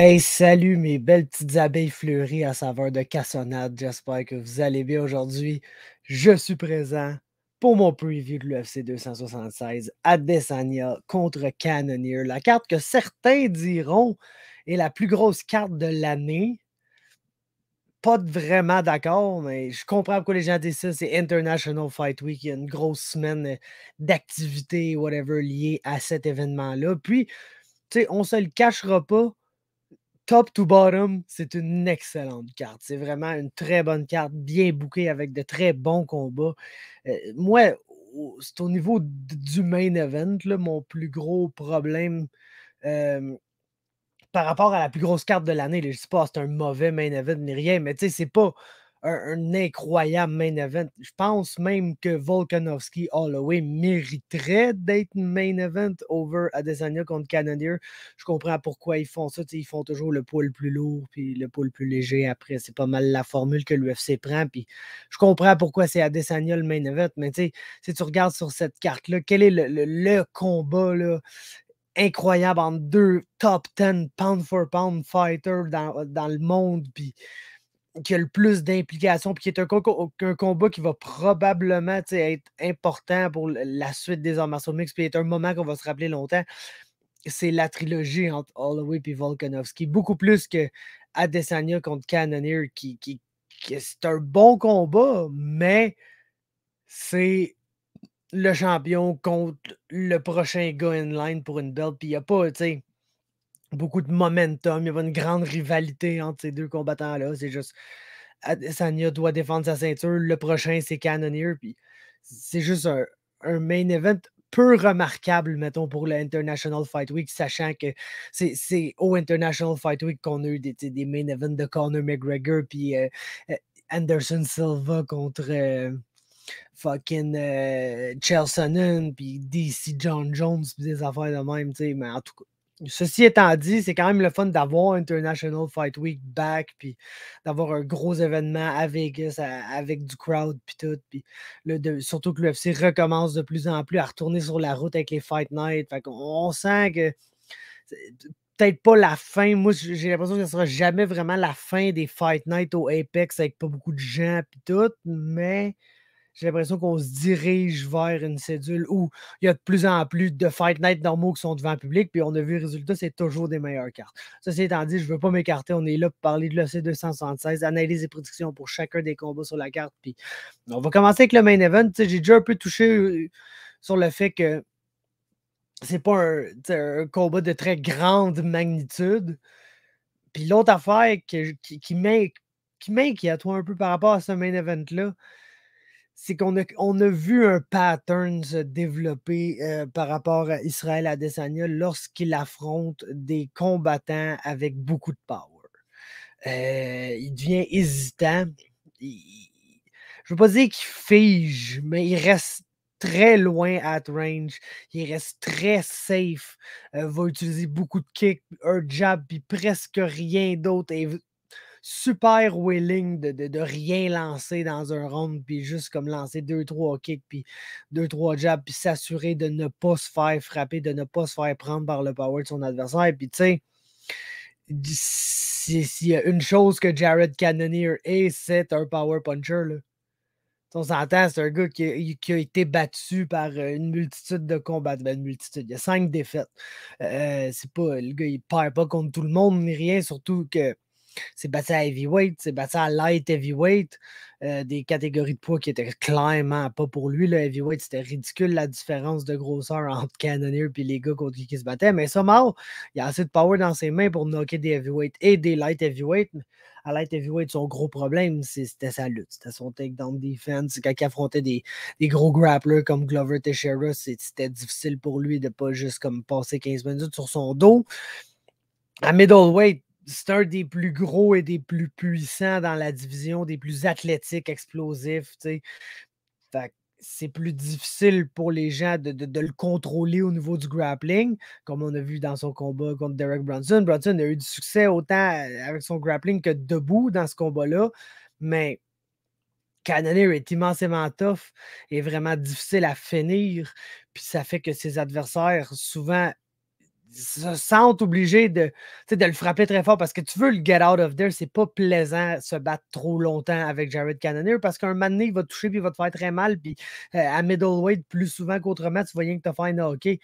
Hey, salut mes belles petites abeilles fleuries à saveur de cassonade. J'espère que vous allez bien aujourd'hui. Je suis présent pour mon preview de l'UFC 276 Adesanya contre Cannonier. La carte que certains diront est la plus grosse carte de l'année. Pas vraiment d'accord, mais je comprends pourquoi les gens disent ça. C'est International Fight Week. Il y a une grosse semaine d'activité, whatever, liée à cet événement-là. Puis, tu sais, on se le cachera pas. Top to bottom, c'est une excellente carte. C'est vraiment une très bonne carte, bien bookée avec de très bons combats. Moi, c'est au niveau du main event, là, mon plus gros problème euh, par rapport à la plus grosse carte de l'année. Là, je ne sais pas, c'est un mauvais main event ni rien, mais tu sais, c'est pas un incroyable main event. Je pense même que Volkanovski Holloway mériterait d'être main event over Adesanya contre Cannonier. Je comprends pourquoi ils font ça. Ils font toujours le poids le plus lourd puis le poids le plus léger après. C'est pas mal la formule que l'UFC prend. Puis je comprends pourquoi c'est Adesanya le main event. Mais si tu regardes sur cette carte-là, quel est le combat là, incroyable entre deux top 10 pound for pound fighters dans le monde, puis qui a le plus d'implications, puis qui est un combat qui va probablement être important pour la suite des arts martiaux mixtes, puis être un moment qu'on va se rappeler longtemps. C'est la trilogie entre Holloway et Volkanovski. Beaucoup plus que Adesanya contre Cannonier, c'est un bon combat, mais c'est le champion contre le prochain gars in line pour une belt, puis il n'y a pas, beaucoup de momentum, il y a pas une grande rivalité entre ces deux combattants-là. C'est juste Adesanya doit défendre sa ceinture, le prochain c'est Cannonier, puis c'est juste un main event peu remarquable, mettons, pour le International Fight Week, sachant que c'est au International Fight Week qu'on a eu des main events de Conor McGregor, puis Anderson Silva contre fucking Chael Sonnen, puis DC John Jones, puis des affaires de même, tu sais, mais en tout cas. Ceci étant dit, c'est quand même le fun d'avoir International Fight Week back, puis d'avoir un gros événement à Vegas avec du crowd, puis tout. Puis surtout que l'UFC recommence de plus en plus à retourner sur la route avec les Fight Night. Fait qu'on sent que c'est peut-être pas la fin. Moi, j'ai l'impression que ce sera jamais vraiment la fin des Fight Night au Apex avec pas beaucoup de gens, puis tout, mais j'ai l'impression qu'on se dirige vers une cédule où il y a de plus en plus de Fight Night normaux qui sont devant le public, puis on a vu le résultat, c'est toujours des meilleures cartes. Ceci étant dit, je ne veux pas m'écarter, on est là pour parler de l'OC 276, analyse et prédictions pour chacun des combats sur la carte, puis on va commencer avec le main event. J'ai déjà un peu touché sur le fait que c'est pas un combat de très grande magnitude. Puis l'autre affaire qui m'inquiète un peu par rapport à ce main event-là, c'est qu'on a vu un pattern se développer par rapport à Israël Adesanya lorsqu'il affronte des combattants avec beaucoup de power. Il devient hésitant. Je ne veux pas dire qu'il fige, mais il reste très loin at range. Il reste très safe. Va utiliser beaucoup de kicks, un jab, puis presque rien d'autre. Et super willing de rien lancer dans un round, puis juste comme lancer 2-3 kicks, puis 2-3 jabs, puis s'assurer de ne pas se faire frapper, de ne pas se faire prendre par le power de son adversaire. Puis tu sais, s'il y a une chose que Jared Cannonier est, c'est un power puncher. Là. On s'entend, c'est un gars qui a été battu par une multitude de combats. Ben, une multitude, il y a 5 défaites. C'est pas, le gars, il perd pas contre tout le monde ni rien, surtout que c'est battu à heavyweight, c'est battu à light heavyweight, des catégories de poids qui étaient clairement pas pour lui. Le heavyweight, c'était ridicule la différence de grosseur entre Cannonier et les gars contre qui se battaient. Mais somehow, il a assez de power dans ses mains pour knocker des heavyweight et des light heavyweight. À light heavyweight, son gros problème, c'était sa lutte. C'était son takedown defense. Quand il affrontait des gros grapplers comme Glover Teixeira, c'était difficile pour lui de pas juste comme passer 15 minutes sur son dos. À middleweight, c'est un des plus gros et des plus puissants dans la division, des plus athlétiques, explosifs, tu sais. Fait que c'est plus difficile pour les gens de le contrôler au niveau du grappling, comme on a vu dans son combat contre Derek Brunson. Brunson a eu du succès autant avec son grappling que debout dans ce combat-là, mais Cannonier est immensément tough et vraiment difficile à finir, puis ça fait que ses adversaires, souvent, se sentent obligés de le frapper très fort parce que tu veux le get out of there. C'est pas plaisant se battre trop longtemps avec Jared Cannonier parce qu'un moment donné, il va te toucher puis il va te faire très mal. Puis à middleweight, plus souvent qu'autrement, tu vas rien que te faire knocker.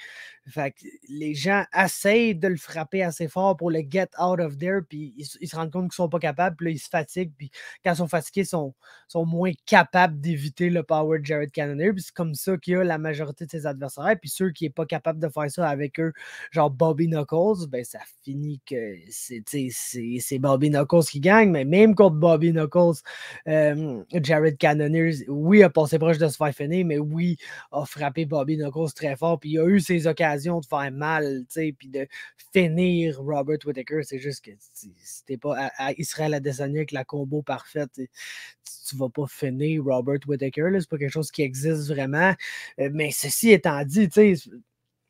Fait que les gens essayent de le frapper assez fort pour le get out of there, puis ils se rendent compte qu'ils sont pas capables, puis là, ils se fatiguent, puis quand ils sont fatigués, sont moins capables d'éviter le power de Jared Cannonier, puis c'est comme ça qu'il y a la majorité de ses adversaires, puis ceux qui n'est pas capable de faire ça avec eux, genre Bobby Knuckles, ben ça finit que c'est Bobby Knuckles qui gagne, mais même contre Bobby Knuckles, Jared Cannonier, oui, a passé proche de se faire finir, mais oui, a frappé Bobby Knuckles très fort, puis il a eu ses occasions de faire mal, tu sais, puis de finir Robert Whittaker. C'est juste que si t'es pas à Israël Adesanya avec la combo parfaite, tu vas pas finir Robert Whittaker, c'est pas quelque chose qui existe vraiment. Mais ceci étant dit, tu sais,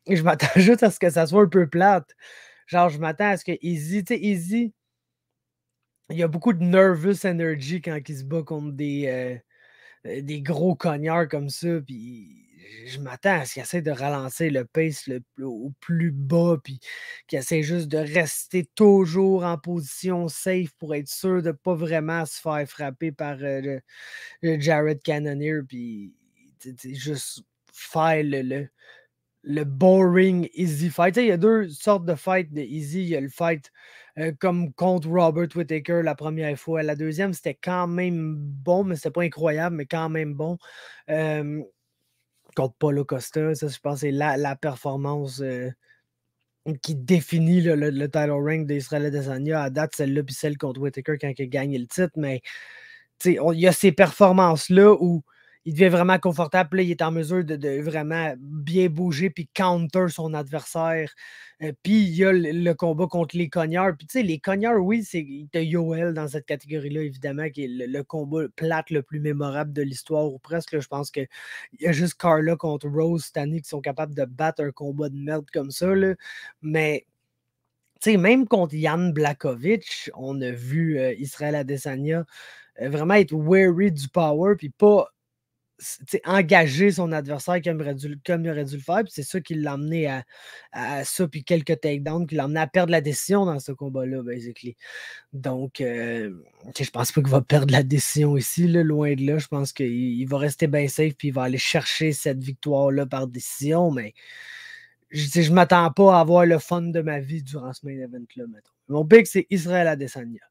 je m'attends juste à ce que ça soit un peu plate. Genre, je m'attends à ce que Easy, tu sais, Easy, il y a beaucoup de nervous energy quand il se bat contre des gros cognards comme ça, puis je m'attends à ce qu'il essaie de ralentir le pace au plus bas, puis qu'il essaie juste de rester toujours en position safe pour être sûr de ne pas vraiment se faire frapper par le Jared Cannonier, puis juste faire le boring easy fight. Tu sais, il y a deux sortes de fights de easy. Il y a le fight comme contre Robert Whittaker la première fois. La deuxième, c'était quand même bon, mais c'était pas incroyable, mais quand même bon. Euh, Contre Paulo Costa, ça, je pense que c'est la performance qui définit le title rank d'Israël Adesanya à date, celle-là, puis celle contre Whittaker quand il a gagné le titre. Mais il y a ces performances-là où il devient vraiment confortable. Là, il est en mesure de vraiment bien bouger puis counter son adversaire. Puis il y a le combat contre les cognards. Puis tu sais, les cognards, oui, il y a Yoel dans cette catégorie-là, évidemment, qui est le combat plate le plus mémorable de l'histoire, ou presque. Là, je pense qu'il y a juste Carla contre Rose cette année qui sont capables de battre un combat de merde comme ça. Là. Mais tu sais, même contre Jan Blachowicz, on a vu Israël Adesanya vraiment être wary du power, puis pas engager son adversaire comme il aurait dû le faire. Puis c'est ça qui l'a amené à ça, puis quelques takedowns, qui l'a amené à perdre la décision dans ce combat-là, basically. Donc, je pense pas qu'il va perdre la décision ici, là, loin de là. Je pense qu'il va rester bien safe, puis il va aller chercher cette victoire-là par décision, mais je m'attends pas à avoir le fun de ma vie durant ce main event-là, mettons. Mon pick, c'est Israël Adesanya.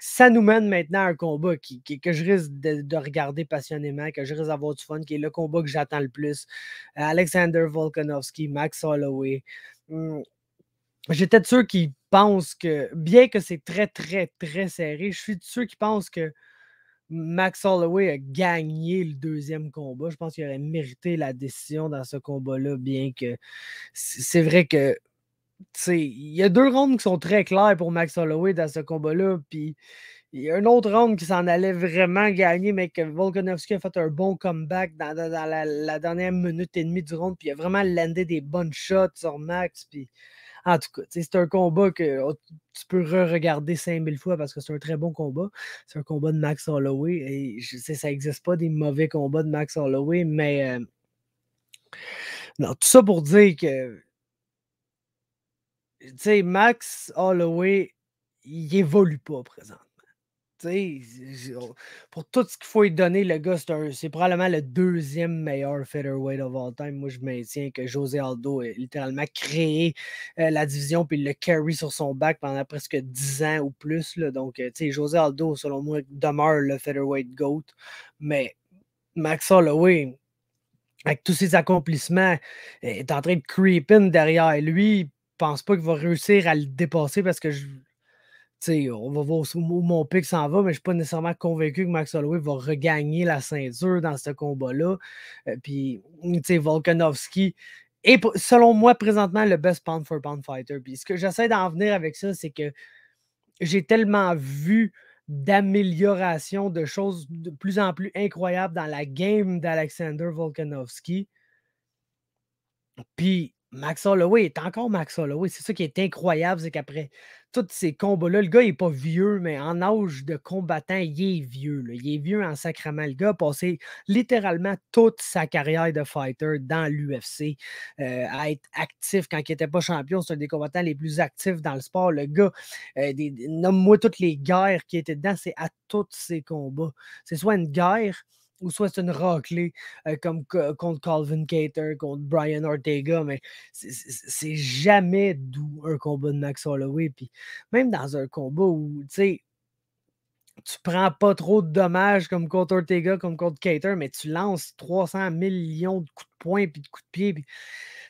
Ça nous mène maintenant à un combat que je risque de regarder passionnément, que je risque d'avoir du fun, qui est le combat que j'attends le plus. Alexander Volkanovski, Max Holloway. J'étais de ceux qui pensent que, bien que c'est très, très, très serré, je suis de ceux qui pensent que Max Holloway a gagné le deuxième combat. Je pense qu'il aurait mérité la décision dans ce combat-là, bien que c'est vrai que il y a deux rounds qui sont très clairs pour Max Holloway dans ce combat-là. Puis il y a un autre round qui s'en allait vraiment gagner, mais que Volkanovski a fait un bon comeback dans la dernière minute et demie du round. Puis il a vraiment landé des bonnes shots sur Max. Puis en tout cas, c'est un combat que tu peux re-regarder 5000 fois parce que c'est un très bon combat. C'est un combat de Max Holloway. Et je sais, ça n'existe pas des mauvais combats de Max Holloway, mais non, tout ça pour dire que tu sais, Max Holloway, il évolue pas présentement. Tu sais, pour tout ce qu'il faut lui donner, le gars, c'est probablement le deuxième meilleur featherweight of all time. Moi, je maintiens que José Aldo a littéralement créé la division puis il le carry sur son back pendant presque 10 ans ou plus. Là. Donc, tu sais, José Aldo, selon moi, demeure le featherweight GOAT. Mais Max Holloway, avec tous ses accomplissements, est en train de creep in derrière lui. Je pense pas qu'il va réussir à le dépasser parce que on va voir où mon pic s'en va, mais je ne suis pas nécessairement convaincu que Max Holloway va regagner la ceinture dans ce combat-là. Puis, Volkanovski est, selon moi, présentement, le best pound for pound fighter. Puis, ce que j'essaie d'en venir avec ça, c'est que j'ai tellement vu d'amélioration, de choses de plus en plus incroyables dans la game d'Alexander Volkanovski. Puis, Max Holloway est encore Max Holloway. C'est ça qui est incroyable, c'est qu'après tous ces combats-là, le gars il est pas vieux, mais en âge de combattant, il est vieux, là. Il est vieux en sacrament. Le gars a passé littéralement toute sa carrière de fighter dans l'UFC, à être actif quand il était pas champion. C'est un des combattants les plus actifs dans le sport. Le gars, nomme-moi toutes les guerres qui étaient dedans, c'est à tous ses combats. C'est soit une guerre ou soit c'est une raclée, comme contre Calvin Kattar, contre Brian Ortega, mais c'est jamais doux un combat de Max Holloway. Puis même dans un combat où, tu sais, tu prends pas trop de dommages comme contre Ortega, comme contre Kattar, mais tu lances 300 millions de coups de poing puis de coups de pied. Puis,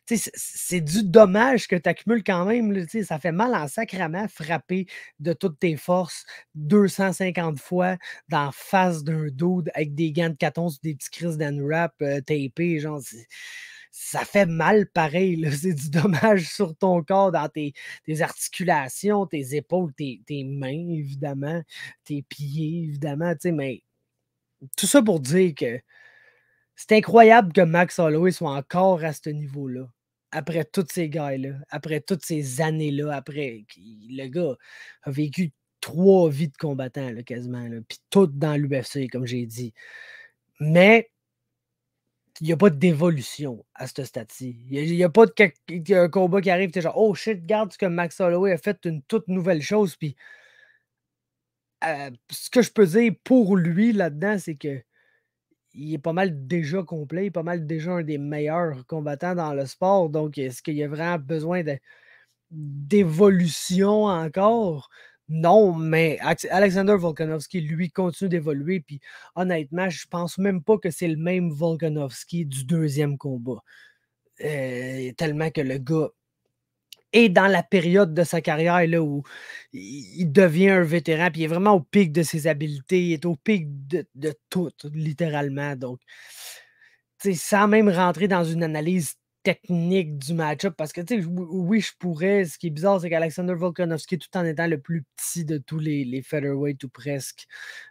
tu sais, c'est du dommage que tu accumules quand même. Là, tu sais, ça fait mal en sacrament frapper de toutes tes forces 250 fois dans la face d'un dude avec des gants de coton sur des petits crises d'unwrap tapés. Genre, ça fait mal pareil. Là. C'est du dommage sur ton corps, dans tes articulations, tes épaules, tes mains, évidemment, tes pieds, évidemment. Tu sais, mais tout ça pour dire que c'est incroyable que Max Holloway soit encore à ce niveau-là. Après tous ces gars-là, après toutes ces années-là, après le gars a vécu 3 vies de combattant là, quasiment, là, puis toutes dans l'UFC, comme j'ai dit. Mais il n'y a pas d'évolution à ce stade-ci. Il y a pas un combat qui arrive, tu es genre: «Oh shit, regarde ce que Max Holloway a fait une toute nouvelle chose», puis ce que je peux dire pour lui là-dedans, c'est que il est pas mal déjà complet, il est pas mal déjà un des meilleurs combattants dans le sport. Donc, est-ce qu'il y a vraiment besoin d'évolution encore? Non, mais Alexander Volkanovski, lui, continue d'évoluer. Puis honnêtement, je pense même pas que c'est le même Volkanovski du deuxième combat. Tellement que le gars est dans la période de sa carrière là, où il devient un vétéran, puis il est vraiment au pic de ses habiletés, il est au pic de tout, littéralement. Donc, tu sais, sans même rentrer dans une analyse technique du match-up, parce que, tu sais, oui, je pourrais. Ce qui est bizarre, c'est qu'Alexander Volkanovski, tout en étant le plus petit de tous les featherweight ou presque,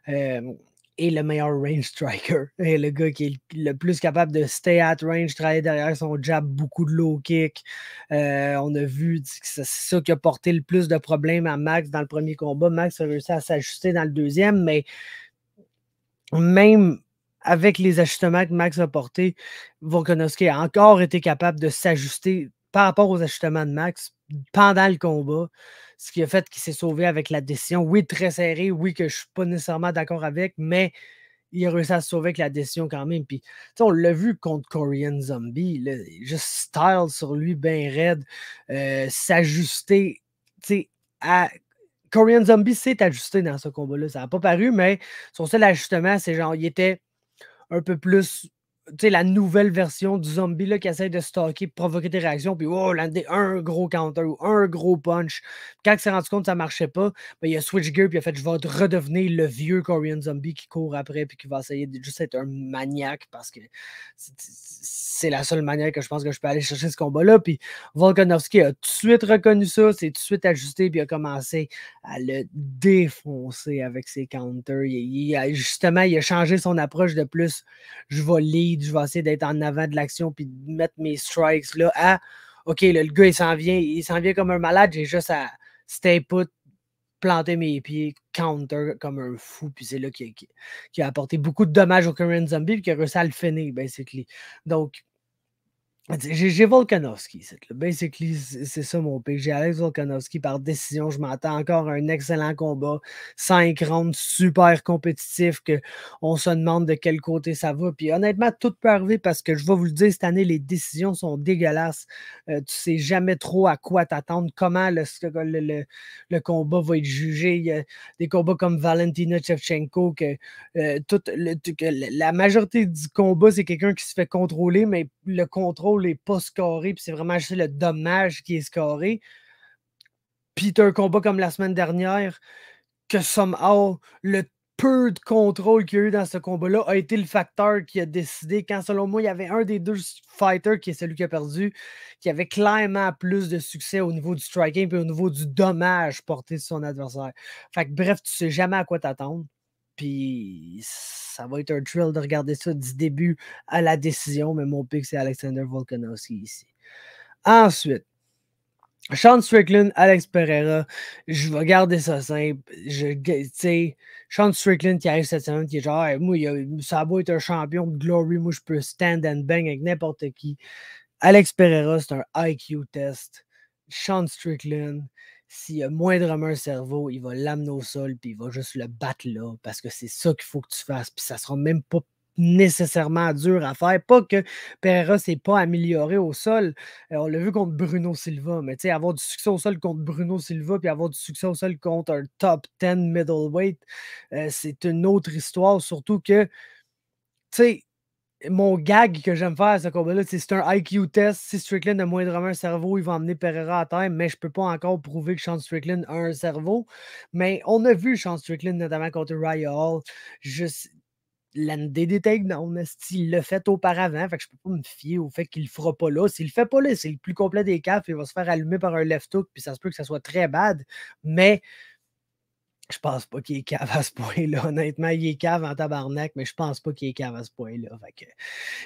euh, est le meilleur range striker. Et le gars qui est le plus capable de stay at range, travailler derrière son jab, beaucoup de low kick. On a vu que c'est ça qui a porté le plus de problèmes à Max dans le premier combat. Max a réussi à s'ajuster dans le deuxième, mais même avec les ajustements que Max a portés, Volkanovski a encore été capable de s'ajuster par rapport aux ajustements de Max pendant le combat, ce qui a fait qu'il s'est sauvé avec la décision. Oui, très serré, oui, que je ne suis pas nécessairement d'accord avec, mais il a réussi à se sauver avec la décision quand même. Puis, on l'a vu contre Korean Zombie, là, juste style sur lui, bien raide, s'ajuster, à Korean Zombie s'est ajusté dans ce combat-là. Ça n'a pas paru, mais son seul ajustement, c'est genre, il était un peu plus, tu sais, la nouvelle version du zombie là, qui essaie de stalker, provoquer des réactions, puis oh, lander un gros counter ou un gros punch. Quand il s'est rendu compte que ça ne marchait pas, ben, il a switch gear, puis il a fait: je vais redevenir le vieux Korean Zombie qui court après, puis qui va essayer de juste être un maniaque, parce que c'est la seule manière que je pense que je peux aller chercher ce combat-là. Puis Volkanovski a tout de suite reconnu ça, s'est tout de suite ajusté, puis a commencé à le défoncer avec ses counters. Justement, il a changé son approche de plus: je vais lead, je vais essayer d'être en avant de l'action, puis de mettre mes strikes là à OK, là, le gars, il s'en vient comme un malade, j'ai juste à stay put, planter mes pieds, counter comme un fou, puis c'est là qu'il a apporté beaucoup de dommages au Korean Zombie, puis qu'il a réussi à le finir, basically. Donc, j'ai Volkanovski, basically, c'est ça mon pick. J'ai Alex Volkanovski par décision. Je m'attends encore à un excellent combat. 5 rounds super compétitifs, que on se demande de quel côté ça va. Puis honnêtement, tout peut arriver, parce que je vais vous le dire, cette année, les décisions sont dégueulasses. Tu sais jamais trop à quoi t'attendre, comment le combat va être jugé. Il y a des combats comme Valentina Shevchenko, que la majorité du combat, c'est quelqu'un qui se fait contrôler, mais le contrôle n'est pas scoré, puis c'est vraiment juste le dommage qui est scoré. Puis tu as un combat comme la semaine dernière, que somehow, le peu de contrôle qu'il y a eu dans ce combat-là a été le facteur qui a décidé, quand selon moi, il y avait un des deux fighters, qui est celui qui a perdu, qui avait clairement plus de succès au niveau du striking et au niveau du dommage porté sur son adversaire. Fait que bref, tu sais jamais à quoi t'attendre. Puis ça va être un thrill de regarder ça du début à la décision, mais mon pick, c'est Alexander Volkanovski ici. Ensuite, Sean Strickland, Alex Pereira, je vais garder ça simple. Tu sais, Sean Strickland qui arrive cette semaine, qui est genre, hey, moi, ça va être un champion de Glory, moi, je peux stand and bang avec n'importe qui. Alex Pereira, c'est un IQ test. Sean Strickland, s'il a moindrement un cerveau, il va l'amener au sol, puis il va juste le battre là, parce que c'est ça qu'il faut que tu fasses, puis ça sera même pas nécessairement dur à faire. Pas que Pereira s'est pas amélioré au sol. On l'a vu contre Bruno Silva, mais tu sais, avoir du succès au sol contre Bruno Silva, puis avoir du succès au sol contre un top 10 middleweight, c'est une autre histoire, surtout que, tu sais, mon gag que j'aime faire à ce combat-là, c'est un IQ test. Si Strickland a moindrement un cerveau, il va emmener Pereira à terre, mais je peux pas encore prouver que Sean Strickland a un cerveau. Mais on a vu Sean Strickland, notamment contre Raya Hall, juste l'année des takedowns, il l'a fait auparavant, fait que je peux pas me fier au fait qu'il le fera pas là. S'il le fait pas là, c'est le plus complet des cas, il va se faire allumer par un left hook, puis ça se peut que ça soit très bad, mais je pense pas qu'il est cave à ce point-là. Honnêtement, il est cave en tabarnak, mais je pense pas qu'il est cave à ce point-là. Fait que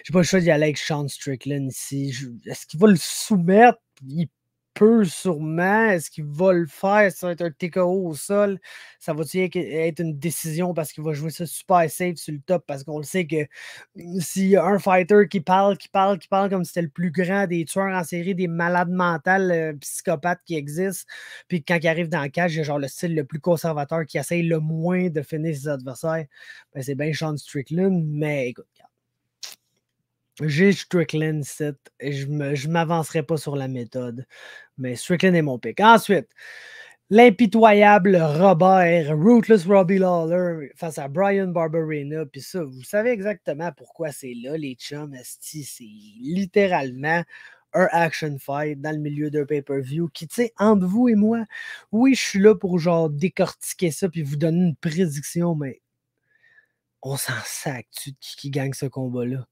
j'ai pas le choix d'y aller avec Sean Strickland ici. Est-ce qu'il va le soumettre? Il peut sûrement. Est-ce qu'il va le faire? Ça va être un TKO au sol. Ça va-tu être une décision parce qu'il va jouer ça super safe sur le top? Parce qu'on le sait que s'il y a un fighter qui parle comme si c'était le plus grand des tueurs en série, des malades mentales, psychopathes qui existent, puis quand il arrive dans le cage, il a genre le style le plus conservateur qui essaye le moins de finir ses adversaires, ben c'est bien Sean Strickland, mais écoute, j'ai Strickland ici, et je m'avancerai pas sur la méthode, mais Strickland est mon pick. Ensuite, l'impitoyable Robert, Ruthless Robbie Lawler face à Brian Barberena. Puis ça, vous savez exactement pourquoi c'est là, les chums. Esti, c'est littéralement un action fight dans le milieu d'un pay-per-view qui, tu sais, entre vous et moi, oui, je suis là pour genre décortiquer ça puis vous donner une prédiction, mais on s'en sac-tu de qui gagne ce combat-là?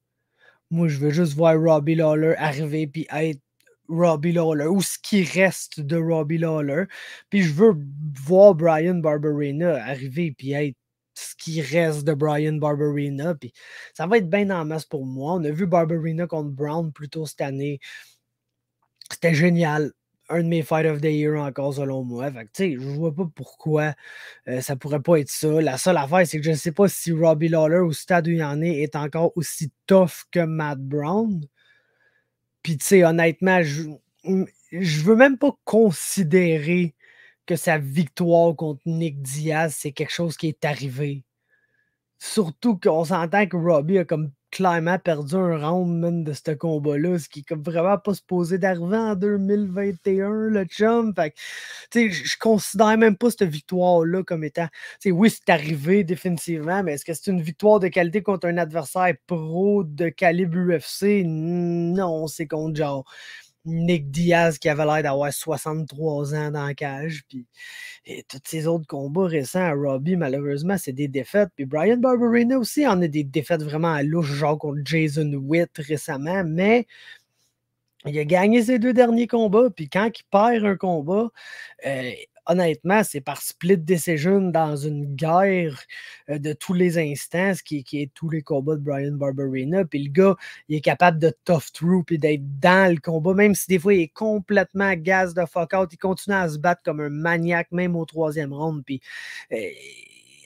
Moi, je veux juste voir Robbie Lawler arriver puis être Robbie Lawler ou ce qui reste de Robbie Lawler. Puis je veux voir Brian Barberena arriver puis être ce qui reste de Brian Barberena. Puis ça va être bien en masse pour moi. On a vu Barberena contre Brown plus tôt cette année. C'était génial. Un de mes Fight of the Year encore, selon moi. Fait que, tu sais, je vois pas pourquoi ça pourrait pas être ça. La seule affaire, c'est que je ne sais pas si Robbie Lawler, au stade où il en est encore aussi tough que Matt Brown. Puis, tu sais, honnêtement, je veux même pas considérer que sa victoire contre Nick Diaz, c'est quelque chose qui est arrivé. Surtout qu'on s'entend que Robbie a comme clairement perdu un round même de ce combat-là, ce qui est comme vraiment pas supposé d'arriver en 2021, le chum. Fait que, tu sais, je considère même pas cette victoire-là comme étant. Tu sais, oui, c'est arrivé définitivement, mais est-ce que c'est une victoire de qualité contre un adversaire pro de calibre UFC? Non, c'est contre genre Nick Diaz qui avait l'air d'avoir 63 ans dans la cage. Puis et tous ces autres combats récents à Robbie, malheureusement, c'est des défaites. Puis Brian Barberena aussi en a des défaites vraiment à louche, genre contre Jason Witt récemment. Mais il a gagné ses 2 derniers combats. Puis quand il perd un combat, euh, honnêtement, c'est par split decision dans une guerre de tous les instants, ce qui est tous les combats de Brian Barberena. Puis le gars, il est capable de tough through puis d'être dans le combat, même si des fois il est complètement gaz de fuck out. Il continue à se battre comme un maniaque, même au 3e round. Puis euh,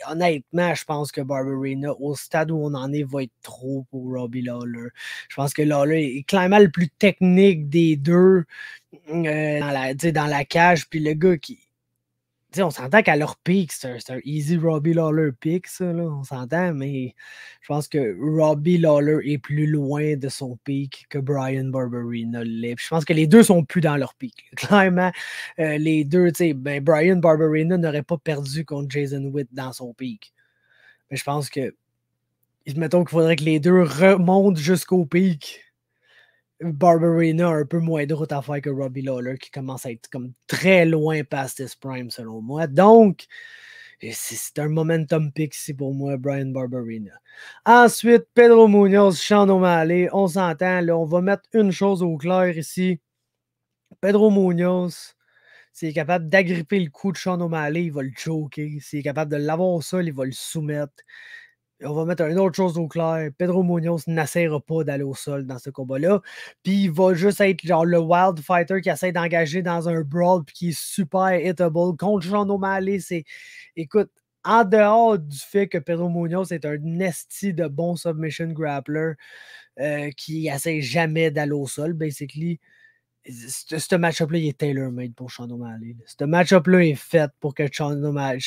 honnêtement, je pense que Barberena, au stade où on en est, va être trop pour Robbie Lawler. Je pense que Lawler est clairement le plus technique des deux dans la cage. Puis le gars qui, on s'entend qu'à leur pic, c'est un easy Robbie Lawler pick, ça, là, on s'entend, mais je pense que Robbie Lawler est plus loin de son pic que Brian Barberena l'est. Je pense que les deux sont plus dans leur pic. Clairement, les deux, ben, Brian Barberena n'aurait pas perdu contre Jason Witt dans son pic. Mais je pense que, mettons qu'il faudrait que les deux remontent jusqu'au pic. Barberena a un peu moins de route à faire que Robbie Lawler qui commence à être comme très loin past his prime selon moi. Donc, c'est un momentum pick ici pour moi, Brian Barberena. Ensuite, Pedro Munoz, Sean O'Malley, on s'entend, là, on va mettre une chose au clair ici. Pedro Munoz, s'il est capable d'agripper le coup de Sean O'Malley, il va le choker. S'il est capable de l'avoir au sol, il va le soumettre. on va mettre une autre chose au clair. Pedro Munoz n'essaiera pas d'aller au sol dans ce combat-là. Puis il va juste être genre le wild fighter qui essaie d'engager dans un brawl puis qui est super hittable. Contre Sean O'Malley, c'est. Écoute, en dehors du fait que Pedro Munoz est un nesty de bon submission grappler qui essaie jamais d'aller au sol, basically. Ce match-up-là, il est tailor-made pour Sean O'Malley. Ce match-up-là est fait pour que Sean O'Malley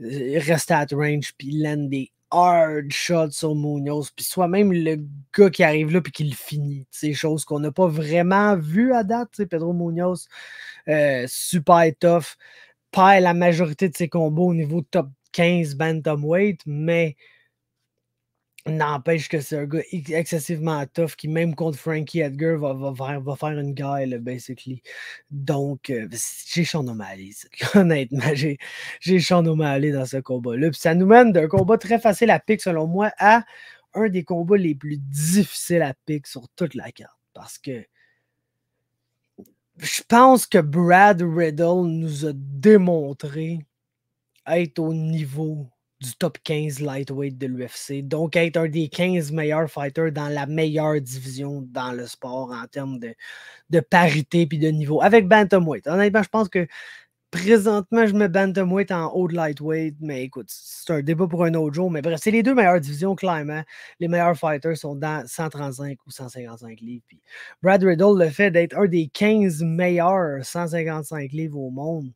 reste at range puis land des hard shots sur Munoz, puis soit même le gars qui arrive là puis qui le finit. C'est choses qu'on n'a pas vraiment vues à date. Pedro Munoz, super tough, perd la majorité de ses combos au niveau top 15 bantamweight, mais n'empêche que c'est un gars excessivement tough qui, même contre Frankie Edgar, va faire une gueule, basically. Donc, j'ai Sean O'Malley. Honnêtement, j'ai Sean O'Malley dans ce combat-là. Puis ça nous mène d'un combat très facile à pick, selon moi, à un des combats les plus difficiles à pick sur toute la carte. Parce que je pense que Brad Riddle nous a démontré être au niveau du top 15 lightweight de l'UFC, donc être un des 15 meilleurs fighters dans la meilleure division dans le sport en termes de parité puis de niveau, avec bantamweight. Honnêtement, je pense que présentement, je mets bantamweight en haut de lightweight, mais écoute, c'est un débat pour un autre jour, mais bref, c'est les deux meilleures divisions, clairement. Les meilleurs fighters sont dans 135 ou 155 livres. Puis Brad Riddle, le fait d'être un des 15 meilleurs 155 livres au monde,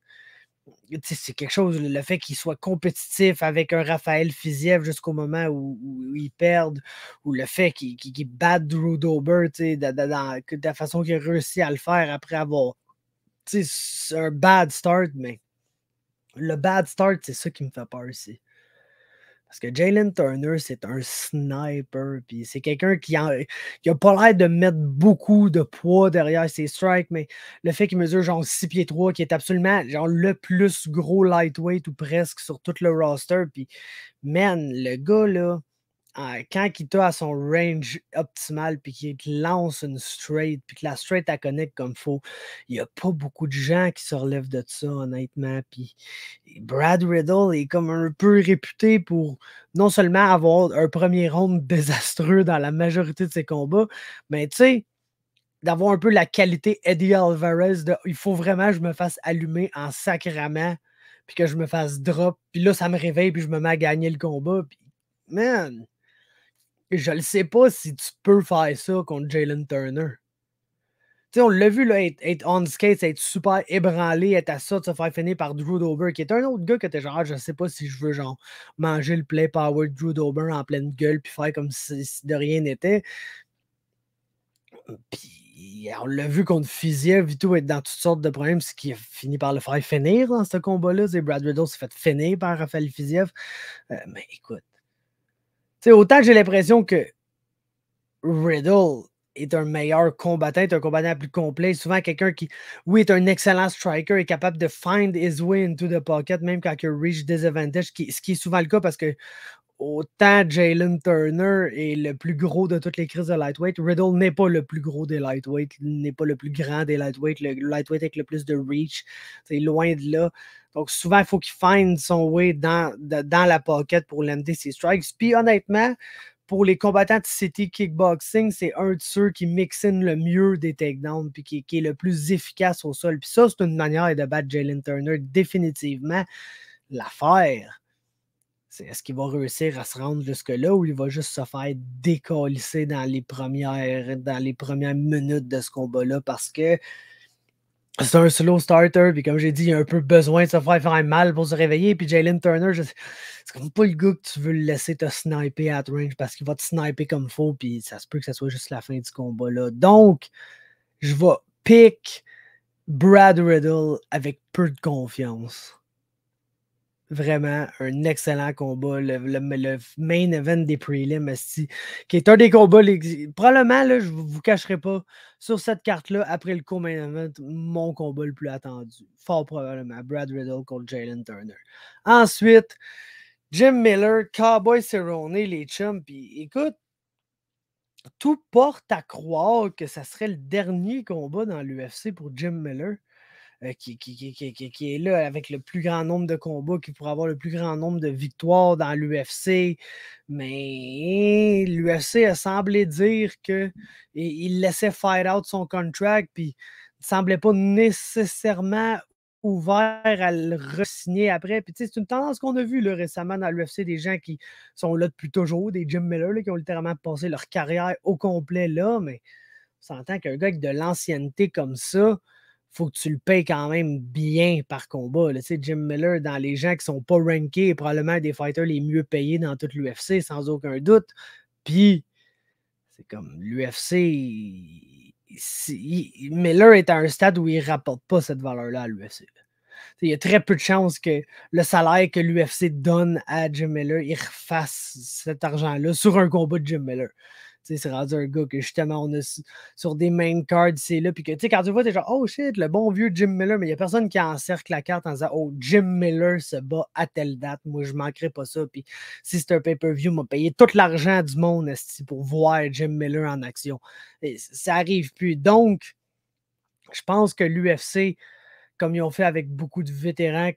c'est quelque chose, le fait qu'il soit compétitif avec un Raphaël Fiziev jusqu'au moment où ils perdent, ou le fait qu'il batte Drew Dober, de la façon qu'il a réussi à le faire après avoir, c'est un bad start, mais le bad start, c'est ça qui me fait peur ici. Parce que Jalen Turner, c'est un sniper, puis c'est quelqu'un qui a pas l'air de mettre beaucoup de poids derrière ses strikes, mais le fait qu'il mesure genre 6 pieds 3, qui est absolument genre le plus gros lightweight ou presque sur tout le roster, puis man, le gars là, quand il t'a à son range optimal, puis qu'il te lance une straight, puis que la straight, elle connecte comme il faut, il n'y a pas beaucoup de gens qui se relèvent de ça, honnêtement. Puis Brad Riddle est comme un peu réputé pour non seulement avoir un premier round désastreux dans la majorité de ses combats, mais tu sais, d'avoir un peu la qualité Eddie Alvarez de il faut vraiment que je me fasse allumer en sacrament, puis que je me fasse drop, puis là, ça me réveille, puis je me mets à gagner le combat. Puis, man, je ne sais pas si tu peux faire ça contre Jalen Turner. Tu sais, on l'a vu là, être on skate, être super ébranlé, être à ça de se faire finir par Drew Dober, qui est un autre gars que t'es genre, je sais pas si je veux genre manger le play power de Drew Dober en pleine gueule puis faire comme si de rien n'était. Puis on l'a vu contre Fiziev et tout, être dans toutes sortes de problèmes, ce qui a fini par le faire finir dans ce combat-là. C'est Brad Riddle s'est fait finir par Raphaël Fiziev. Mais écoute, tu sais, autant que j'ai l'impression que Riddle est un meilleur combattant, est un combattant plus complet. Souvent, quelqu'un qui, oui, est un excellent striker, est capable de find his way into the pocket, même quand il reach disadvantage, ce qui est souvent le cas parce que autant Jalen Turner est le plus gros de toutes les crises de lightweight, Riddle n'est pas le plus gros des lightweight, n'est pas le plus grand des lightweight, le lightweight avec le plus de reach, c'est loin de là. Donc, souvent, il faut qu'il find son way dans la pocket pour lander ses strikes. Puis, honnêtement, pour les combattants de City Kickboxing, c'est un de ceux qui mixine le mieux des takedowns puis qui est le plus efficace au sol. Puis ça, c'est une manière de battre Jalen Turner définitivement. L'affaire, c'est est-ce qu'il va réussir à se rendre jusque-là ou il va juste se faire décalisser dans les premières minutes de ce combat-là parce que c'est un slow starter, puis comme j'ai dit, il a un peu besoin de se faire mal pour se réveiller. Puis Jalen Turner, c'est comme pas le gars que tu veux le laisser te sniper at range parce qu'il va te sniper comme faut, puis ça se peut que ça soit juste la fin du combat-là. Donc, je vais pick Brad Riddle avec peu de confiance. Vraiment un excellent combat. Le main event des prelims, qui est un des combats. Probablement, là, je ne vous cacherai pas, sur cette carte-là, après le co-main event, mon combat le plus attendu. Fort probablement. Brad Riddle contre Jalen Turner. Ensuite, Jim Miller, Cowboy Cerrone, les chums. Puis écoute, tout porte à croire que ça serait le dernier combat dans l'UFC pour Jim Miller. qui est là avec le plus grand nombre de combats, qui pourrait avoir le plus grand nombre de victoires dans l'UFC. Mais l'UFC a semblé dire qu'il laissait fight out son contract, puis il ne semblait pas nécessairement ouvert à le re-signer après. Puis, c'est une tendance qu'on a vue là, récemment dans l'UFC, des gens qui sont là depuis toujours, des Jim Miller là, qui ont littéralement passé leur carrière au complet là, mais on s'entend qu'un gars avec de l'ancienneté comme ça, faut que tu le payes quand même bien par combat. Là. Jim Miller, dans les gens qui sont pas rankés, est probablement un des fighters les mieux payés dans toute l'UFC, sans aucun doute. Puis, c'est comme l'UFC, Miller est à un stade où il ne rapporte pas cette valeur-là à l'UFC. Il y a très peu de chances que le salaire que l'UFC donne à Jim Miller, il refasse cet argent-là sur un combat de Jim Miller. C'est rendu un gars que justement on a sur des main cards, c'est là. Puis que quand tu vois, t'es genre, oh shit, le bon vieux Jim Miller, mais il n'y a personne qui encercle la carte en disant, oh, Jim Miller se bat à telle date. Moi, je ne manquerai pas ça. Puis si c'est un pay-per-view, m'a payé tout l'argent du monde pour voir Jim Miller en action. Et ça n'arrive plus. Donc, je pense que l'UFC, comme ils ont fait avec beaucoup de vétérans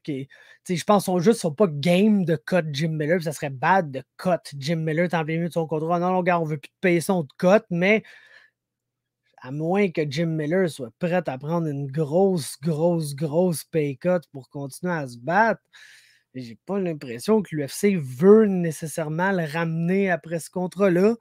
je pense qu'ils sont pas game de cut Jim Miller, ça serait bad de cut Jim Miller en plein milieu de son contrat. Non, gars, on veut plus te payer son de cut, mais à moins que Jim Miller soit prêt à prendre une grosse pay cut pour continuer à se battre, j'ai pas l'impression que l'UFC veut nécessairement le ramener après ce contrat-là.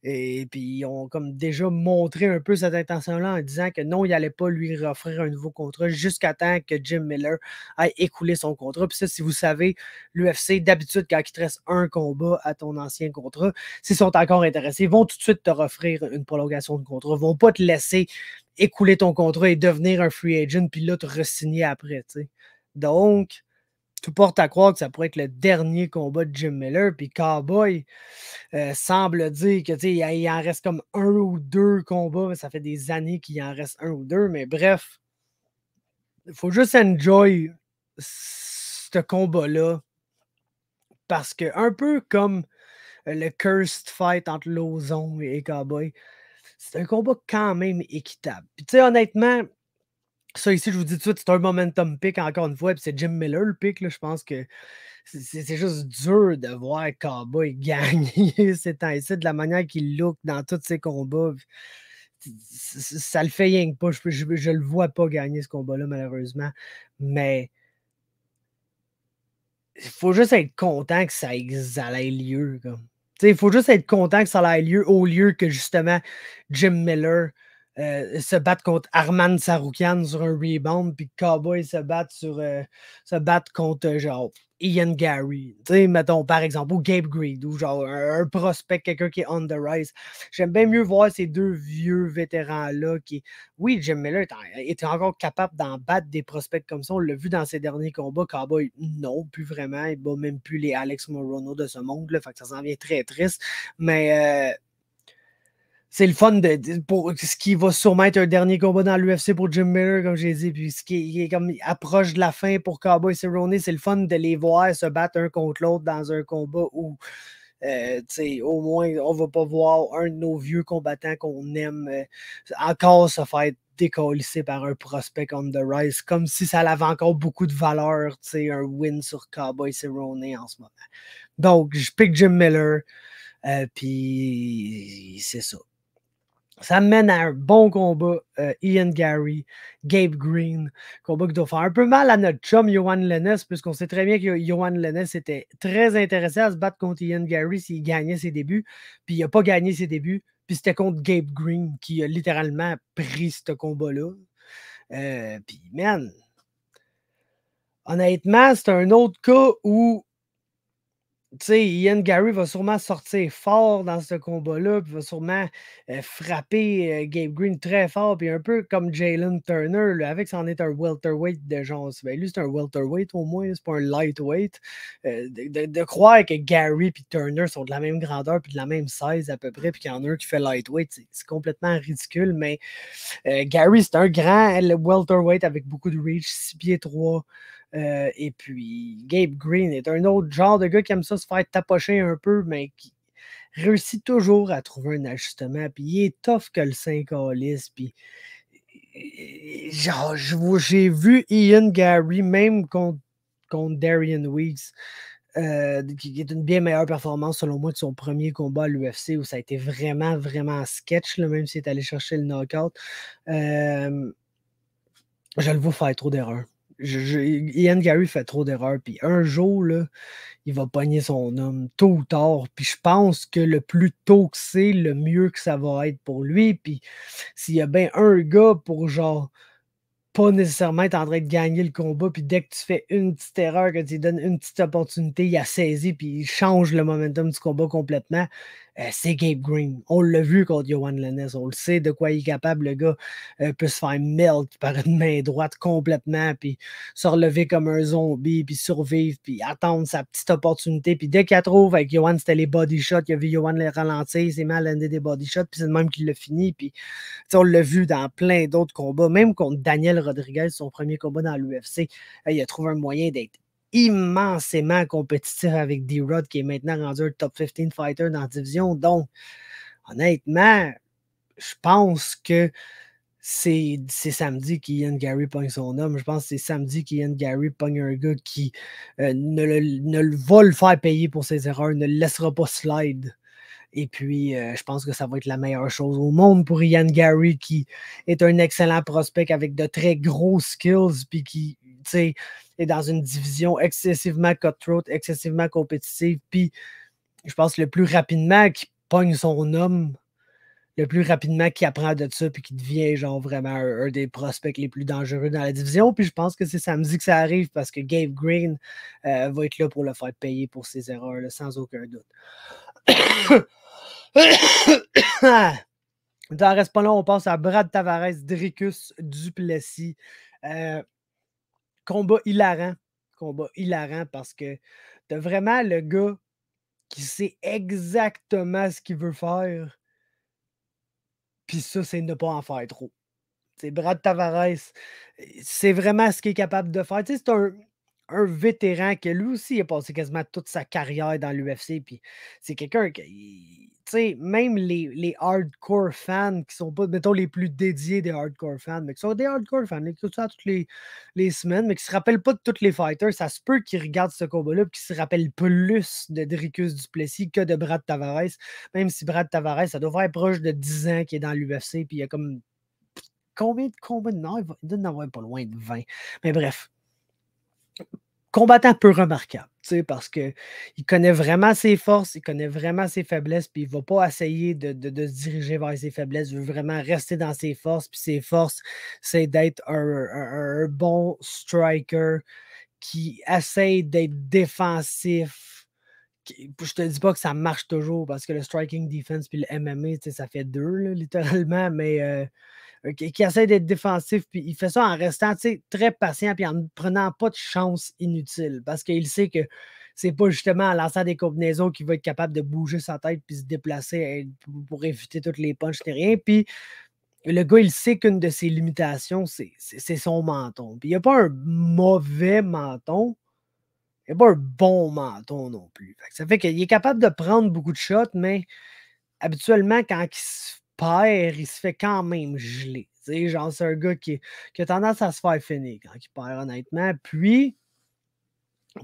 Et puis, ils ont comme déjà montré un peu cette intention-là en disant que non, il n'allait pas lui offrir un nouveau contrat jusqu'à temps que Jim Miller ait écoulé son contrat. Puis ça, si vous savez, l'UFC, d'habitude, quand il te reste un combat à ton ancien contrat, s'ils sont encore intéressés, ils vont tout de suite te offrir une prolongation de contrat. Ils ne vont pas te laisser écouler ton contrat et devenir un free agent, puis là, te re-signer après. T'sais. Donc, tout porte à croire que ça pourrait être le dernier combat de Jim Miller. Puis Cowboy semble dire que il en reste comme un ou deux combats. Ça fait des années qu'il en reste un ou deux. Mais bref, il faut juste enjoy ce combat-là. Parce que un peu comme le cursed fight entre Lauzon et Cowboy, c'est un combat quand même équitable. Puis honnêtement, ça ici, je vous dis tout de suite, c'est un momentum pick encore une fois, puis c'est Jim Miller le pick, là, je pense que c'est juste dur de voir Cowboy gagner ces temps-ci, de la manière qu'il look dans tous ses combats. Ça le fait rien que pas, je le vois pas gagner ce combat-là, malheureusement, mais il faut juste être content que ça ait lieu, comme. Il faut juste être content que ça ait lieu au lieu que justement Jim Miller se batte contre Arman Saroukian sur un rebound, puis Cowboy se batte contre genre Ian Gary, mettons par exemple, ou Gabe Greed, ou genre un prospect, quelqu'un qui est on the rise. J'aime bien mieux voir ces deux vieux vétérans-là qui, oui, Jim Miller était encore capable d'en battre des prospects comme ça. On l'a vu dans ses derniers combats. Cowboy, non, plus vraiment. Il bat même plus les Alex Morono de ce monde-là. Fait que ça s'en vient très triste. Mais c'est le fun pour ce qui va sûrement être un dernier combat dans l'UFC pour Jim Miller, comme j'ai dit, puis ce qui est comme approche de la fin pour Cowboy Cerrone, c'est le fun de les voir se battre un contre l'autre dans un combat où au moins on va pas voir un de nos vieux combattants qu'on aime encore se faire décalisser par un prospect on the rise, comme si ça avait encore beaucoup de valeur, un win sur Cowboy Cerrone en ce moment. Donc, je pick Jim Miller, puis c'est ça. Ça mène à un bon combat. Ian Gary, Gabe Green, combat qui doit faire un peu mal à notre chum Johan Lennes, puisqu'on sait très bien que Johan Lennes était très intéressé à se battre contre Ian Gary s'il gagnait ses débuts, puis il n'a pas gagné ses débuts, puis c'était contre Gabe Green qui a littéralement pris ce combat-là. Puis, man, honnêtement, c'est un autre cas où Ian Gary va sûrement sortir fort dans ce combat-là, puis va sûrement frapper Gabe Green très fort, puis un peu comme Jalen Turner, là, avec c'en est un welterweight de genre. Ben, lui, c'est un welterweight au moins, c'est pas un lightweight. De croire que Gary et Turner sont de la même grandeur, puis de la même size à peu près, puis qu'il y en a un qui fait lightweight, c'est complètement ridicule, mais Gary, c'est un grand welterweight avec beaucoup de reach, 6 pieds 3. Et puis, Gabe Green est un autre genre de gars qui aime ça se faire tapocher un peu, mais qui réussit toujours à trouver un ajustement. Puis, il est tough que le 5 calice. Puis, genre, j'ai vu Ian Gary, même contre Darian Weeks, qui est une bien meilleure performance selon moi que son premier combat à l'UFC où ça a été vraiment, vraiment sketch, là, même s'il est allé chercher le knockout. Je le vois faire trop d'erreurs. Ian Gary fait trop d'erreurs. Puis un jour, là, il va pogner son homme tôt ou tard. Puis je pense que le plus tôt que c'est, le mieux que ça va être pour lui. Puis s'il y a bien un gars pour genre pas nécessairement être en train de gagner le combat, puis dès que tu fais une petite erreur, que tu lui donnes une petite opportunité, il a saisi, puis il change le momentum du combat complètement, c'est Gabe Green. On l'a vu contre Yohan Lennes, on le sait de quoi il est capable, le gars peut se faire melt par une main droite complètement, puis se relever comme un zombie, puis survivre, puis attendre sa petite opportunité, puis dès qu'il la trouve, avec Yohan, c'était les body shots, il a vu Yohan les ralentir, il s'est mis à lander des body shots, puis c'est le même qu'il l'a fini, puis on l'a vu dans plein d'autres combats, même contre Daniel Rodriguez, son premier combat dans l'UFC, il a trouvé un moyen d'être immensément compétitif avec D-Rod, qui est maintenant rendu un top 15 fighter dans la division. Donc, honnêtement, je pense que c'est samedi qu'Ian Gary pogne son homme. Je pense que c'est samedi qu'Ian Gary pogne un gars qui ne va le faire payer pour ses erreurs, ne le laissera pas slide. Et puis, je pense que ça va être la meilleure chose au monde pour Ian Gary, qui est un excellent prospect avec de très gros skills, puis qui, tu sais, est dans une division excessivement cutthroat, excessivement compétitive. Puis, je pense que le plus rapidement qu'il pogne son homme, le plus rapidement qu'il apprend de ça, puis qu'il devient, genre, vraiment un des prospects les plus dangereux dans la division. Puis, je pense que c'est samedi que ça arrive parce que Gabe Green va être là pour le faire payer pour ses erreurs, là, sans aucun doute. Dans reste pas long, on passe à Brad Tavares, Dricus Duplessis. Combat hilarant. Combat hilarant parce que t'as vraiment le gars qui sait exactement ce qu'il veut faire. Puis ça, c'est ne pas en faire trop. C'est Brad Tavares, c'est vraiment ce qu'il est capable de faire. Tu sais, c'est un vétéran que lui aussi a passé quasiment toute sa carrière dans l'UFC. Puis c'est quelqu'un qui, tu sais, même les hardcore fans qui sont pas, mettons, les plus dédiés des hardcore fans, mais qui sont des hardcore fans, qui écoutent ça toutes les semaines, mais qui se rappellent pas de tous les fighters, ça se peut qu'ils regardent ce combat-là et qu'ils se rappellent plus de Dricus Duplessis que de Brad Tavares. Même si Brad Tavares, ça doit faire proche de 10 ans qu'il est dans l'UFC, puis il y a comme combien de combats? Non, il doit en avoir pas loin de 20. Mais bref, combattant peu remarquable, tu sais, parce qu'il connaît vraiment ses forces, il connaît vraiment ses faiblesses, puis il ne va pas essayer de se diriger vers ses faiblesses, il veut vraiment rester dans ses forces, puis ses forces, c'est d'être un bon striker qui essaie d'être défensif. Je te dis pas que ça marche toujours, parce que le striking defense puis le MMA, tu sais, ça fait deux, là, littéralement, mais qui essaie d'être défensif, puis il fait ça en restant très patient, puis en ne prenant pas de chance inutile, parce qu'il sait que c'est pas justement en lançant des combinaisons qu'il va être capable de bouger sa tête puis se déplacer pour éviter toutes les punches ni rien. Puis le gars, il sait qu'une de ses limitations, c'est son menton. Puis il n'y a pas un mauvais menton, il n'y a pas un bon menton non plus. Ça fait qu'il est capable de prendre beaucoup de shots, mais habituellement, quand il se perd, il se fait quand même geler. Tu sais, genre, c'est un gars qui a tendance à se faire finir quand il perd, honnêtement. Puis,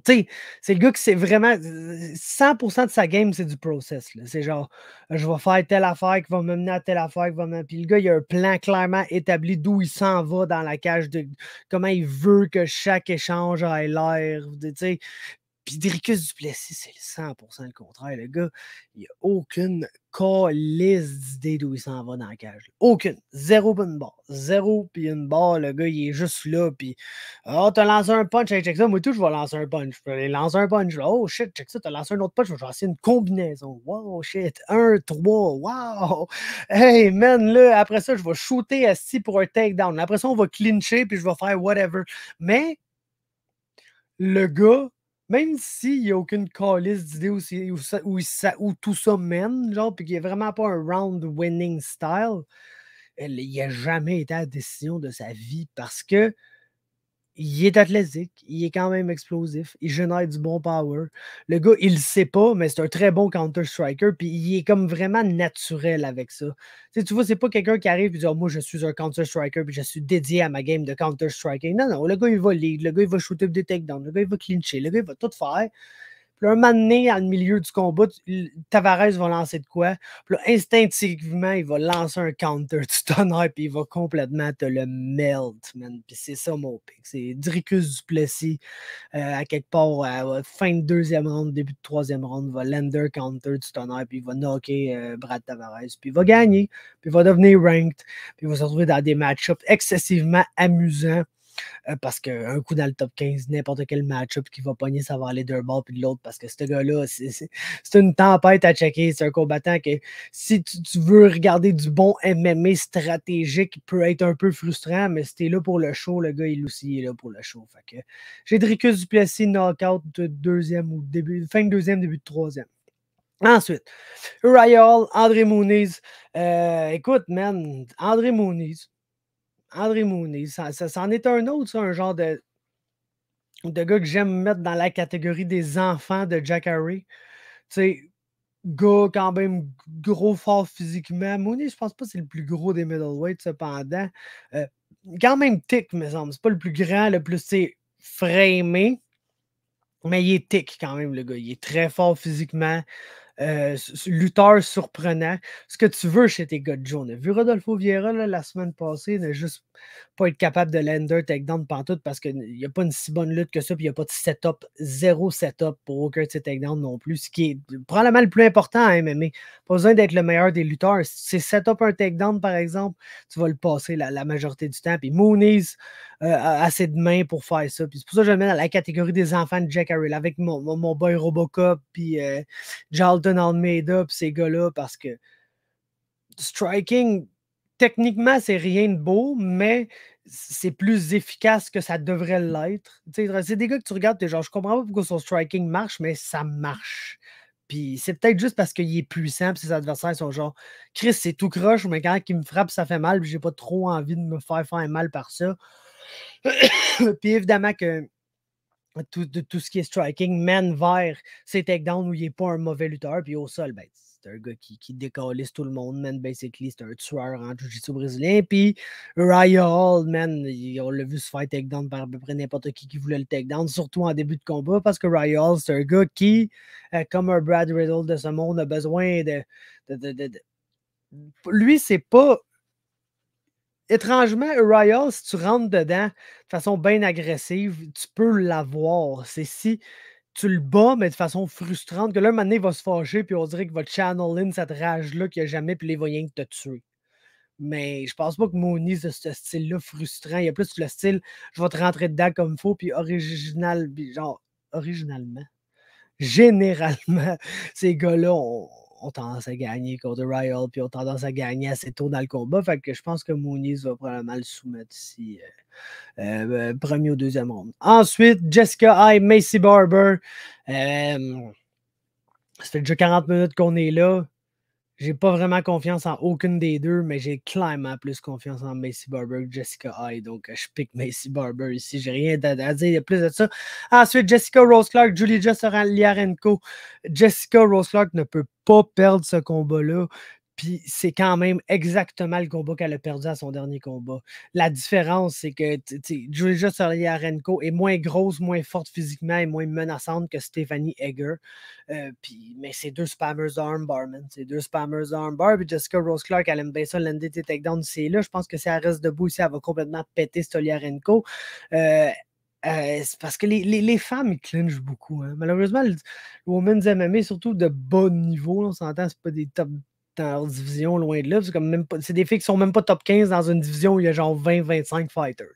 tu sais, c'est le gars qui c'est vraiment 100% de sa game, c'est du process, là. C'est genre, je vais faire telle affaire qui va me mener à telle affaire qui va me puis le gars, il a un plan clairement établi d'où il s'en va dans la cage, de comment il veut que chaque échange ait l'air, tu sais. Puis Dricus Duplessis, c'est 100% le contraire. Le gars, il n'a aucune calisse d'idée d'où il s'en va dans la cage. Aucune. Zéro puis une barre. Zéro puis une barre. Le gars, il est juste là. Puis, oh, t'as lancé un punch. Hey, check ça. Moi, tout, je vais lancer un punch. Je vais aller lancer un punch. Oh, shit, check ça. T'as lancé un autre punch. Je vais lancer une combinaison. Wow, shit. 1, 3. Wow. Hey, man, là, après ça, je vais shooter assis pour un takedown. Après ça, on va clincher. Puis je vais faire whatever. Mais, le gars, même s'il n'y a aucune calice d'idée où tout ça mène, genre, puis qu'il n'y a vraiment pas un round winning style, il n'a jamais été à la décision de sa vie parce que il est athlétique, il est quand même explosif, il génère du bon power. Le gars, il le sait pas, mais c'est un très bon counter-striker, puis il est comme vraiment naturel avec ça. Tu vois, c'est pas quelqu'un qui arrive et dit: «Oh, moi, je suis un counter-striker, puis je suis dédié à ma game de counter-striking». Non, non, le gars, il va lead, le gars, il va shooter des takedowns, le gars, il va clincher, le gars, il va tout faire. Puis là, un moment donné, dans le milieu du combat, Tavares va lancer de quoi? Puis là, instinctivement, il va lancer un counter du tonnerre, puis il va complètement te le melt, man. Puis c'est ça mon pick. C'est Dricus Duplessis, à quelque part, à la fin de deuxième round, début de troisième round, va lander counter du tonnerre, puis il va knocker Brad Tavares, puis il va gagner, puis il va devenir ranked, puis il va se retrouver dans des match-ups excessivement amusants. Parce qu'un coup dans le top 15, n'importe quel match-up qui va pogner, ça va aller d'un bord puis de l'autre parce que ce gars-là, c'est une tempête à checker. C'est un combattant que si tu veux regarder du bon MMA stratégique, il peut être un peu frustrant, mais si t'es là pour le show, le gars, il aussi est là pour le show. Fait que j'ai Dricus Duplessis, knockout de deuxième ou fin de deuxième, début de troisième. Ensuite, Uriah Hall, André Muniz. Écoute, man, André Muniz, c'en est un autre, ça, un genre de gars que j'aime mettre dans la catégorie des enfants de Jack Harry. Tu sais, gars quand même gros, fort physiquement. Mooney, je pense pas que c'est le plus gros des middleweights, cependant. Quand même thick, me semble. C'est pas le plus grand, le plus, tu sais, framé, mais il est thick quand même, le gars. Il est très fort physiquement. Lutteur surprenant. Ce que tu veux chez tes gars de Joe. On a vu Rodolfo Vieira là, la semaine passée ne juste pas être capable de lander takedown pantoute parce qu'il n'y a pas une si bonne lutte que ça, puis il n'y a pas de setup, zéro setup pour aucun de ses takedowns non plus, ce qui est probablement le plus important à MMA. Pas besoin d'être le meilleur des lutteurs. Si c'est setup un takedown, par exemple, tu vas le passer la majorité du temps. Puis Moonies a assez de mains pour faire ça. Puis c'est pour ça que je le mets dans la catégorie des enfants de Jack Harrell avec mon boy Robocop, puis Jalton Almeida, puis ces gars-là, parce que striking, techniquement, c'est rien de beau, mais c'est plus efficace que ça devrait l'être. C'est des gars que tu regardes, t'es genre, je comprends pas pourquoi son striking marche, mais ça marche. Puis c'est peut-être juste parce qu'il est puissant, puis ses adversaires sont genre, Chris, c'est tout croche, mais quand il me frappe, ça fait mal, puis j'ai pas trop envie de me faire mal par ça. Puis évidemment que tout ce qui est striking mène vers ses takedowns où il n'est pas un mauvais lutteur. Puis au sol, ben, c'est un gars qui décalisse tout le monde, man. Basically, c'est un tueur en jiu-jitsu brésilien. Puis Uriah Hall, man, on l'a vu se faire takedown par à peu près n'importe qui voulait le takedown, surtout en début de combat, parce que Uriah Hall, c'est un gars qui, comme un Brad Riddle de ce monde, a besoin de. Lui, c'est pas. Étrangement, Uriah, si tu rentres dedans de façon bien agressive, tu peux l'avoir. C'est si tu le bats, mais de façon frustrante, que là, un moment donné, il va se fâcher, puis on dirait qu'il va channel in cette rage-là qu'il n'y a jamais, puis il va rien que te tuer. Mais je pense pas que Mooney, c'est ce style-là frustrant. Il y a plus le style, je vais te rentrer dedans comme il faut, puis original, puis genre, originalement. Généralement, ces gars-là ont tendance à gagner contre Ryle, puis ont tendance à gagner assez tôt dans le combat. Fait que je pense que Mooney va probablement le soumettre ici, premier ou deuxième round. Ensuite, Jessica I, Macy Barber. Ça fait déjà 40 minutes qu'on est là. J'ai pas vraiment confiance en aucune des deux, mais j'ai clairement plus confiance en Macy Barber que Jessica I. Donc, je pique Macy Barber ici. J'ai rien à dire de plus de ça. Ensuite, Jessica Rose Clark, Julija Liarenko. Jessica Rose Clark ne peut pas perdre ce combat-là. Puis c'est quand même exactement le combat qu'elle a perdu à son dernier combat. La différence, c'est que Julija Liarenko est moins grosse, moins forte physiquement et moins menaçante que Stephanie Egger. Mais c'est deux spammers armbar, man. C'est deux spammers armbar. Puis Jessica Rose Clark, elle aime bien ça, l'ND tes takedowns ici et là. Je pense que si elle reste debout ici, elle va complètement péter Stoliarenko. C'est parce que les femmes, ils clinchent beaucoup. Hein. Malheureusement, le Women's MMA, surtout de bas niveau, là, on s'entend, c'est pas des top dans leur division, loin de là. C'est des filles qui sont même pas top 15 dans une division où il y a genre 20-25 fighters.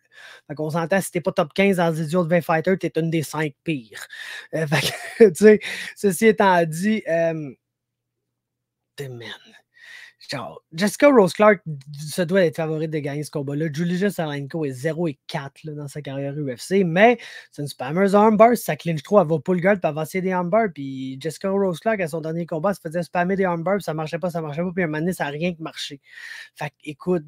Fait qu'on s'entend, si t'es pas top 15 dans une division de 20 fighters, t'es une des 5 pires. Fait que, tu sais, ceci étant dit, man, genre, Jessica Rose Clark se doit être favorite de gagner ce combat-là. Julija Salenko est 0-4 là, dans sa carrière UFC, mais c'est une spammer's armbar. Si ça clinche trop, elle va pull guard, puis elle va essayer des armbars. Puis Jessica Rose Clark, à son dernier combat, elle se faisait spammer des armbars, puis ça marchait pas. Puis un moment donné, ça n'a rien que marché. Fait que, écoute,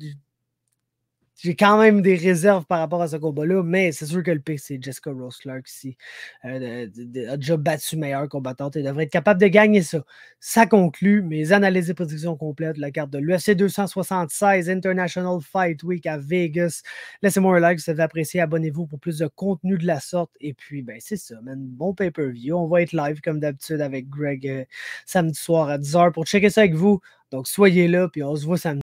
j'ai quand même des réserves par rapport à ce combat-là, mais c'est sûr que le pic, c'est Jessica Rose Clark ici. A déjà battu meilleure combattante et devrait être capable de gagner ça. Ça conclut mes analyses et prédictions complètes de la carte de l'UFC 276 International Fight Week à Vegas. Laissez-moi un like si vous avez apprécié. Abonnez-vous pour plus de contenu de la sorte. Et puis, ben, c'est ça, man. Bon pay-per-view. On va être live comme d'habitude avec Greg samedi soir à 10h pour checker ça avec vous. Donc, soyez là, puis on se voit samedi.